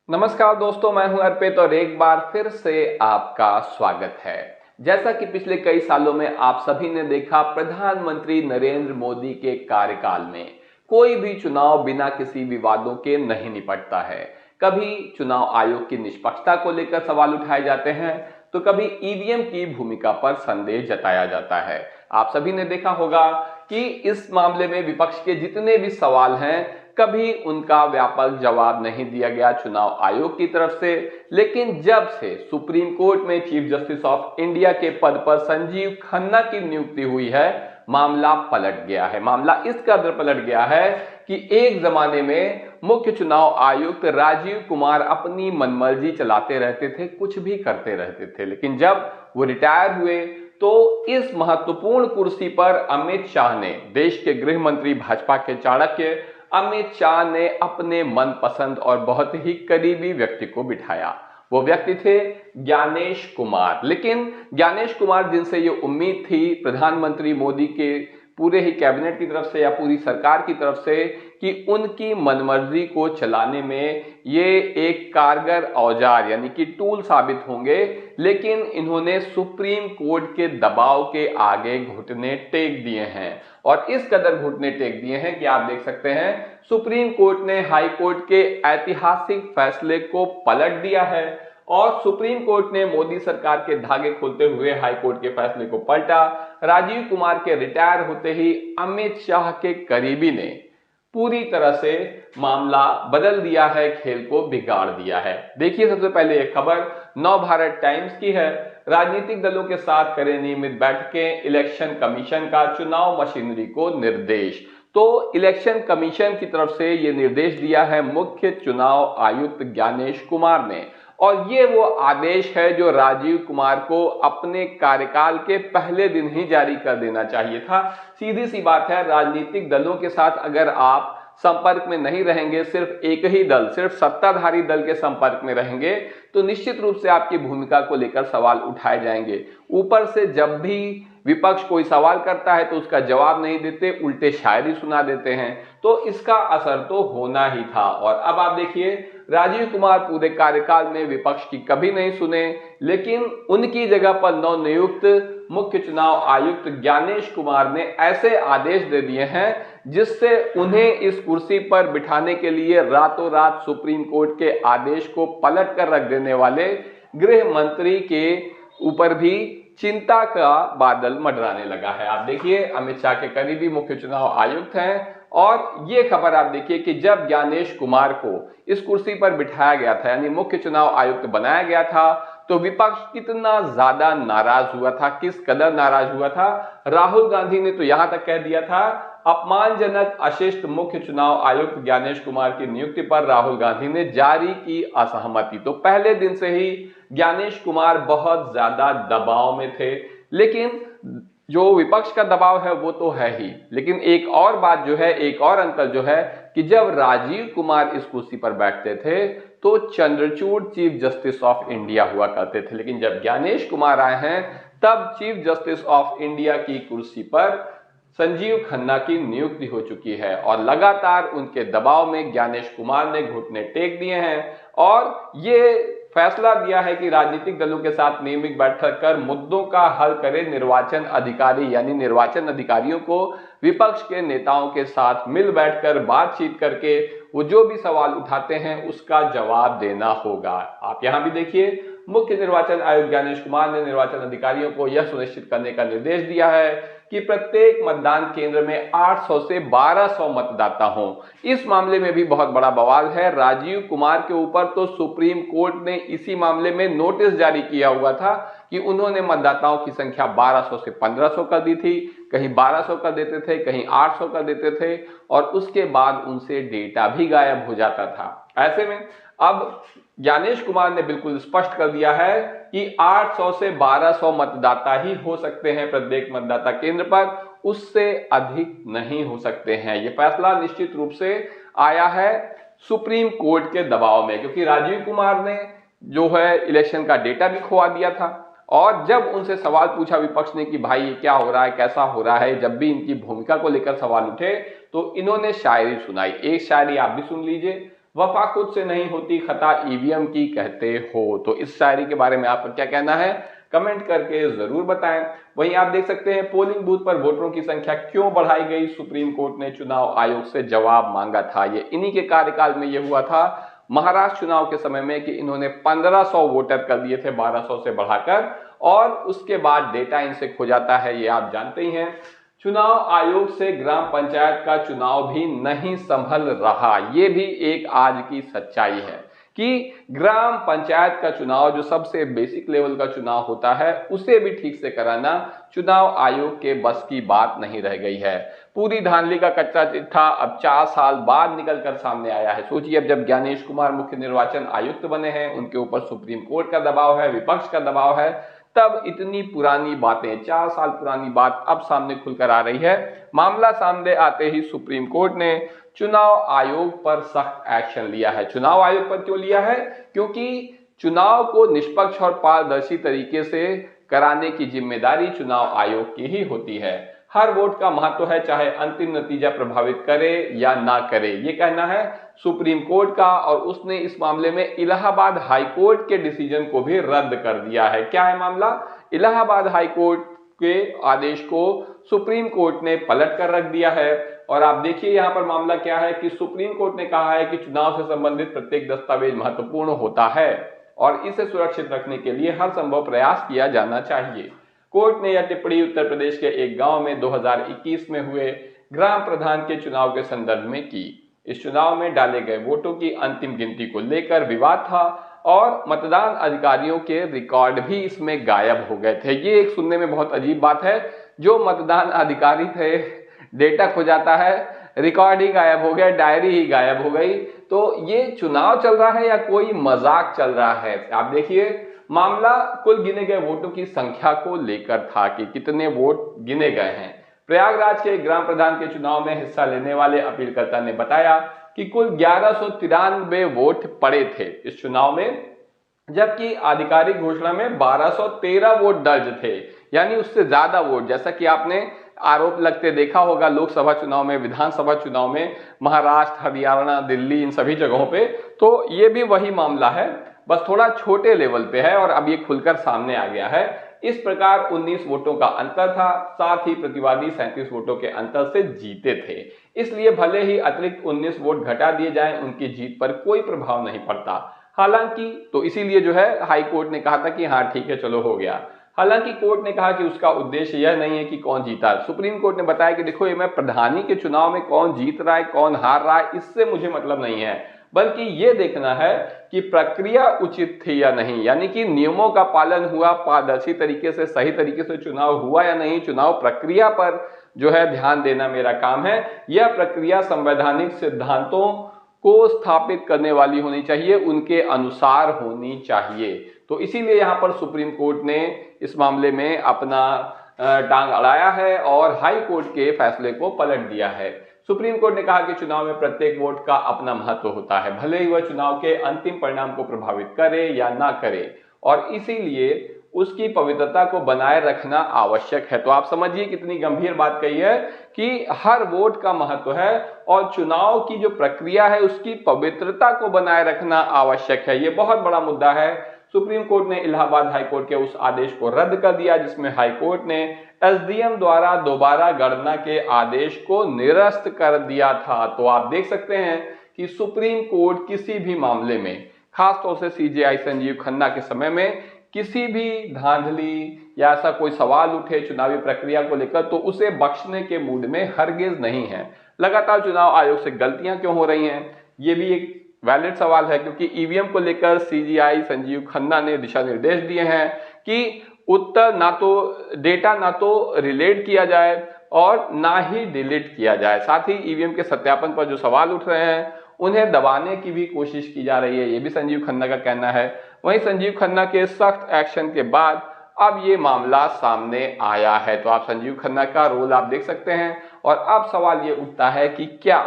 नमस्कार दोस्तों, मैं हूं अर्पित और एक बार फिर से आपका स्वागत है। जैसा कि पिछले कई सालों में आप सभी ने देखा, प्रधानमंत्री नरेंद्र मोदी के कार्यकाल में कोई भी चुनाव बिना किसी विवादों के नहीं निपटता है। कभी चुनाव आयोग की निष्पक्षता को लेकर सवाल उठाए जाते हैं, तो कभी ईवीएम की भूमिका पर संदेह जताया जाता है। आप सभी ने देखा होगा कि इस मामले में विपक्ष के जितने भी सवाल हैं, कभी उनका व्यापक जवाब नहीं दिया गया चुनाव आयोग की तरफ से। लेकिन जब से सुप्रीम कोर्ट में चीफ जस्टिस ऑफ इंडिया के पद पर संजीव खन्ना की नियुक्ति हुई है, मामला पलट गया है। मामला इस कदर पलट गया है कि एक जमाने में मुख्य चुनाव आयुक्त राजीव कुमार अपनी मनमर्जी चलाते रहते थे, कुछ भी करते रहते थे। लेकिन जब वो रिटायर हुए तो इस महत्वपूर्ण कुर्सी पर अमित शाह ने, देश के गृह मंत्री, भाजपा के चाणक्य अमित शाह ने अपने मनपसंद और बहुत ही करीबी व्यक्ति को बिठाया। वो व्यक्ति थे ज्ञानेश कुमार। लेकिन ज्ञानेश कुमार, जिनसे ये उम्मीद थी प्रधानमंत्री मोदी के पूरे ही कैबिनेट की तरफ से या पूरी सरकार की तरफ से कि उनकी मनमर्जी को चलाने में ये एक कारगर औजार यानी कि टूल साबित होंगे, लेकिन इन्होंने सुप्रीम कोर्ट के दबाव के आगे घुटने टेक दिए हैं। और इस कदर घुटने टेक दिए हैं कि आप देख सकते हैं, सुप्रीम कोर्ट ने हाई कोर्ट के ऐतिहासिक फैसले को पलट दिया है और सुप्रीम कोर्ट ने मोदी सरकार के धागे खोलते हुए हाई कोर्ट के फैसले को पलटा। राजीव कुमार के रिटायर होते ही अमित शाह के करीबी ने पूरी तरह से मामला बदल दिया है, खेल को बिगाड़ दिया है। देखिए, सबसे पहले एक खबर नव भारत टाइम्स की है। राजनीतिक दलों के साथ करें नियमित बैठकें, इलेक्शन कमीशन का चुनाव मशीनरी को निर्देश। तो इलेक्शन कमीशन की तरफ से यह निर्देश दिया है मुख्य चुनाव आयुक्त ज्ञानेश कुमार ने, और ये वो आदेश है जो राजीव कुमार को अपने कार्यकाल के पहले दिन ही जारी कर देना चाहिए था। सीधी सी बात है, राजनीतिक दलों के साथ अगर आप संपर्क में नहीं रहेंगे, सिर्फ एक ही दल, सिर्फ सत्ताधारी दल के संपर्क में रहेंगे, तो निश्चित रूप से आपकी भूमिका को लेकर सवाल उठाए जाएंगे। ऊपर से जब भी विपक्ष कोई सवाल करता है तो उसका जवाब नहीं देते, उल्टे शायरी सुना देते हैं। तो इसका असर तो होना ही था। और अब आप देखिए, राजीव कुमार पूरे कार्यकाल में विपक्ष की कभी नहीं सुने, लेकिन उनकी जगह पर नवनियुक्त मुख्य चुनाव आयुक्त ज्ञानेश कुमार ने ऐसे आदेश दे दिए हैं जिससे उन्हें इस कुर्सी पर बिठाने के लिए रातों रात सुप्रीम कोर्ट के आदेश को पलट कर रख देने वाले गृह मंत्री के ऊपर भी चिंता का बादल मंडराने लगा है। आप देखिए, अमित शाह के करीबी मुख्य चुनाव आयुक्त हैं, और ये खबर आप देखिए कि जब ज्ञानेश कुमार को इस कुर्सी पर बिठाया गया था, यानी मुख्य चुनाव आयुक्त बनाया गया था, तो विपक्ष कितना ज्यादा नाराज हुआ था, किस कदर नाराज हुआ था। राहुल गांधी ने तो यहां तक कह दिया था, अपमानजनक अशिष्ट मुख्य चुनाव आयुक्त ज्ञानेश कुमार की नियुक्ति पर राहुल गांधी ने जारी की असहमति। तो पहले दिन से ही ज्ञानेश कुमार बहुत ज्यादा दबाव में थे। लेकिन जो विपक्ष का दबाव है वो तो है ही, लेकिन एक और बात जो है, एक और अंतर जो है कि जब राजीव कुमार इस कुर्सी पर बैठते थे तो Chandrachud chief justice of India हुआ करते थे, लेकिन जब ज्ञानेश कुमार आए हैं तब चीफ जस्टिस ऑफ इंडिया की कुर्सी पर संजीव खन्ना की नियुक्ति हो चुकी है। और लगातार उनके दबाव में ज्ञानेश कुमार ने घुटने टेक दिए हैं और ये फैसला दिया है कि राजनीतिक दलों के साथ नियमित बैठक कर मुद्दों का हल करें निर्वाचन अधिकारी, यानी निर्वाचन अधिकारियों को विपक्ष के नेताओं के साथ मिल बैठकर बातचीत करके वो जो भी सवाल उठाते हैं उसका जवाब देना होगा। आप यहां भी देखिए, मुख्य निर्वाचन आयुक्त ज्ञानेश कुमार ने निर्वाचन अधिकारियों को यह सुनिश्चित करने का निर्देश दिया है कि प्रत्येक मतदान केंद्र में 800 से 1200 मतदाता हों। इस मामले में भी बहुत बड़ा बवाल है। राजीव कुमार के ऊपर तो सुप्रीम कोर्ट ने इसी मामले में नोटिस जारी किया हुआ था कि उन्होंने मतदाताओं की संख्या 1200 से 1500 कर दी थी, कहीं 1200 कर देते थे, कहीं 800 कर देते थे, और उसके बाद उनसे डेटा भी गायब हो जाता था। ऐसे में अब ज्ञानेश कुमार ने बिल्कुल स्पष्ट कर दिया है कि 800 से 1200 मतदाता ही हो सकते हैं प्रत्येक मतदाता केंद्र पर, उससे अधिक नहीं हो सकते हैं। यह फैसला निश्चित रूप से आया है सुप्रीम कोर्ट के दबाव में, क्योंकि राजीव कुमार ने जो है इलेक्शन का डेटा भी खुआ दिया था। और जब उनसे सवाल पूछा विपक्ष ने कि भाई ये क्या हो रहा है, कैसा हो रहा है, जब भी इनकी भूमिका को लेकर सवाल उठे तो इन्होंने शायरी सुनाई। एक शायरी आप भी सुन लीजिए। वफा खुद से नहीं होती, खता ईवीएम की कहते हो। तो इस शायरी के बारे में आपका क्या कहना है, कमेंट करके जरूर बताएं। वहीं आप देख सकते हैं पोलिंग बूथ पर वोटरों की संख्या क्यों बढ़ाई गई, सुप्रीम कोर्ट ने चुनाव आयोग से जवाब मांगा था। ये इन्हीं के कार्यकाल में ये हुआ था महाराष्ट्र चुनाव के समय में कि इन्होंने 1500 वोटर कर दिए थे 1200 से बढ़ाकर, और उसके बाद डेटा इनसे खो जाता है, ये आप जानते ही हैं। चुनाव आयोग से ग्राम पंचायत का चुनाव भी नहीं संभल रहा, ये भी एक आज की सच्चाई है कि ग्राम पंचायत का चुनाव जो सबसे बेसिक लेवल का चुनाव होता है उसे भी ठीक से कराना चुनाव आयोग के बस की बात नहीं रह गई है। पूरी धांधली का कच्चा चिट्ठा अब 4 साल बाद निकल कर सामने आया है। सोचिए, अब जब ज्ञानेश कुमार मुख्य निर्वाचन आयुक्त बने हैं, उनके ऊपर सुप्रीम कोर्ट का दबाव है, विपक्ष का दबाव है, तब इतनी पुरानी बातें, 4 साल पुरानी बात अब सामने खुलकर आ रही है। मामला सामने आते ही सुप्रीम कोर्ट ने चुनाव आयोग पर सख्त एक्शन लिया है। चुनाव आयोग पर क्यों लिया है? क्योंकि चुनाव को निष्पक्ष और पारदर्शी तरीके से कराने की जिम्मेदारी चुनाव आयोग की ही होती है। हर वोट का महत्व है, चाहे अंतिम नतीजा प्रभावित करे या ना करे, ये कहना है सुप्रीम कोर्ट का। और उसने इस मामले में इलाहाबाद हाई कोर्ट के डिसीजन को भी रद्द कर दिया है। क्या है मामला? इलाहाबाद हाई कोर्ट के आदेश को सुप्रीम कोर्ट ने पलट कर रख दिया है। और आप देखिए यहाँ पर मामला क्या है कि सुप्रीम कोर्ट ने कहा है कि चुनाव से संबंधित प्रत्येक दस्तावेज महत्वपूर्ण होता है और इसे सुरक्षित रखने के लिए हर संभव प्रयास किया जाना चाहिए। कोर्ट ने यह टिप्पणी उत्तर प्रदेश के एक गांव में 2021 में हुए ग्राम प्रधान के चुनाव के संदर्भ में की। इस चुनाव में डाले गए वोटों की अंतिम गिनती को लेकर विवाद था और मतदान अधिकारियों के रिकॉर्ड भी इसमें गायब हो गए थे। ये एक सुनने में बहुत अजीब बात है, जो मतदान अधिकारी थे, डेटा खो जाता है, रिकॉर्ड ही गायब हो गया, डायरी ही गायब हो गई। तो ये चुनाव चल रहा है या कोई मजाक चल रहा है? आप देखिए, मामला कुल गिने गए वोटों की संख्या को लेकर था कि कितने वोट गिने गए हैं। प्रयागराज के ग्राम प्रधान के चुनाव में हिस्सा लेने वाले अपीलकर्ता ने बताया कि कुल 1193 वोट पड़े थे इस चुनाव में, जबकि आधिकारिक घोषणा में 1213 वोट दर्ज थे, यानी उससे ज्यादा वोट। जैसा कि आपने आरोप लगते देखा होगा लोकसभा चुनाव में, विधानसभा चुनाव में, महाराष्ट्र, हरियाणा, दिल्ली, इन सभी जगहों पे, तो ये भी वही मामला है, बस थोड़ा छोटे लेवल पे है और अब ये खुलकर सामने आ गया है। इस प्रकार 19 वोटों का अंतर था, साथ ही प्रतिवादी 37 वोटों के अंतर से जीते थे। इसलिए भले ही अतिरिक्त 19 वोट घटा दिए जाएं, उनकी जीत पर कोई प्रभाव नहीं पड़ता। हालांकि तो इसीलिए जो है हाई कोर्ट ने कहा था कि हाँ ठीक है, चलो हो गया। हालांकि कोर्ट ने कहा कि उसका उद्देश्य यह नहीं है कि कौन जीता। सुप्रीम कोर्ट ने बताया कि देखो, ये मैं प्रधानी के चुनाव में कौन जीत रहा है, कौन हार रहा है, इससे मुझे मतलब नहीं है, बल्कि ये देखना है कि प्रक्रिया उचित थी या नहीं, यानी कि नियमों का पालन हुआ, पारदर्शी तरीके से, सही तरीके से चुनाव हुआ या नहीं। चुनाव प्रक्रिया पर जो है ध्यान देना मेरा काम है। यह प्रक्रिया संवैधानिक सिद्धांतों को स्थापित करने वाली होनी चाहिए, उनके अनुसार होनी चाहिए। तो इसीलिए यहाँ पर सुप्रीम कोर्ट ने इस मामले में अपना टांग अड़ाया है और हाई कोर्ट के फैसले को पलट दिया है। सुप्रीम कोर्ट ने कहा कि चुनाव में प्रत्येक वोट का अपना महत्व होता है, भले ही वह चुनाव के अंतिम परिणाम को प्रभावित करे या ना करे, और इसीलिए उसकी पवित्रता को बनाए रखना आवश्यक है। तो आप समझिए कितनी गंभीर बात कही है कि हर वोट का महत्व है और चुनाव की जो प्रक्रिया है उसकी पवित्रता को बनाए रखना आवश्यक है। ये बहुत बड़ा मुद्दा है। सुप्रीम कोर्ट ने इलाहाबाद हाई कोर्ट के उस आदेश को रद्द कर दिया जिसमें हाई कोर्ट ने एसडीएम द्वारा दोबारा गणना के आदेश को निरस्त कर दिया था। तो आप देख सकते हैं कि सुप्रीम कोर्ट किसी भी मामले में, खासतौर से सीजेआई संजीव खन्ना के समय में, किसी भी धांधली या ऐसा कोई सवाल उठे चुनावी प्रक्रिया को लेकर तो उसे बख्शने के मूड में हरगिज नहीं है। लगातार चुनाव आयोग से गलतियां क्यों हो रही हैं, ये भी एक वैलिड सवाल है, क्योंकि ईवीएम को लेकर सीजेआई संजीव खन्ना ने दिशा निर्देश दिए हैं कि उत्तर ना तो डेटा ना तो रिलेट किया जाए और ना ही डिलीट किया जाए। साथ ही ईवीएम के सत्यापन पर जो सवाल उठ रहे हैं उन्हें दबाने की भी कोशिश की जा रही है, ये भी संजीव खन्ना का कहना है। वहीं संजीव खन्ना के सख्त एक्शन के बाद अब ये मामला सामने आया है। तो आप संजीव खन्ना का रोल आप देख सकते हैं। और अब सवाल ये उठता है कि क्या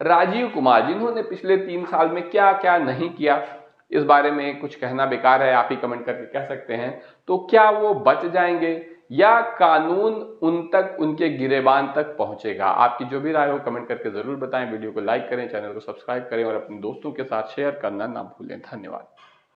राजीव कुमार, जिन्होंने पिछले 3 साल में क्या क्या नहीं किया, इस बारे में कुछ कहना बेकार है, आप ही कमेंट करके कह सकते हैं, तो क्या वो बच जाएंगे या कानून उन तक, उनके गिरेबान तक पहुंचेगा? आपकी जो भी राय हो कमेंट करके जरूर बताएं। वीडियो को लाइक करें, चैनल को सब्सक्राइब करें और अपने दोस्तों के साथ शेयर करना ना भूलें। धन्यवाद।